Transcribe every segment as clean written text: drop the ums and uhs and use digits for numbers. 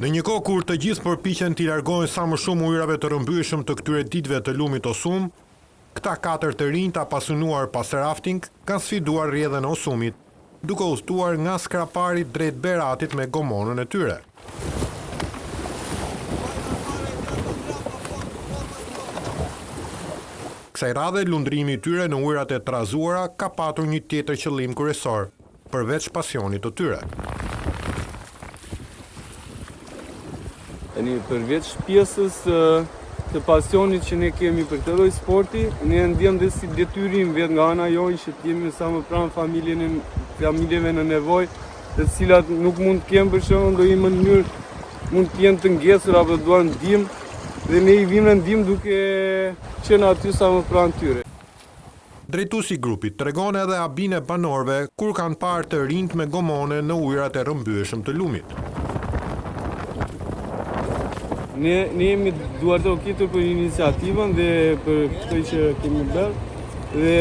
Në një kohë kur të gjithë përpiqen t'i largojnë sa më shumë ujërave të rrëmbyeshëm të këtyre ditëve të lumit Osum, këta 4 të rinj të apasionuar pas rafting kanë sfiduar rrjedhën e Osumit, duke udhëtuar nga Skrapari drejt Beratit me gomonën e tyre. Kësaj radhe, lundrimi i tyre në ujërat e trazuara ka patur një tjetër qëllim kryesor, përveç pasionit të tyre. Përveç pjesës të pasionit që ne kemi për këtë lloj sporti, ne ndjem dhe si detyrim vetë nga ana jonë që të jemi sa më pranë familjeve në nevojë, të cilat nuk mund të kemë për shembull ndonjë mënyrë mund të jenë të ngjesur apo duan ndihmë, dhe ne i vimë në ndihmë duke qenë aty sa më pranë tyre. Drejtuesi i grupit tregon edhe habin e banorëve kur kanë parë të rinjt me gomone në ujërat e rrëmbyeshëm të lumit. Ne jemi duar të okitur për iniciativën dhe për këtë që kemi bërë, dhe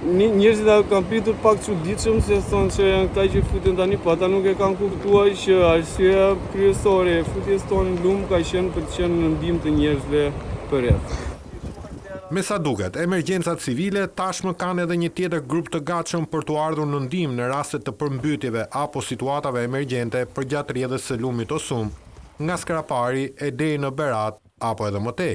njerëzit kanë pritur pak çuditshëm se thonë që janë këta që futen tani, po ata nuk e kanë kuptuar që arsyeja kryesore e futjes tonë në lumë ka qenë për të qenë në ndihmë të njerëzve përreth. Me sa duket, emergjencat civile tashmë kanë edhe një tjetër grup të gatshëm për të ardhur në ndihmë në raste të përmbytjeve apo situatave emergjente përgjatë rrjedhës së lumit Osum, nga Skrapari e deri në Berat apo edhe më tej.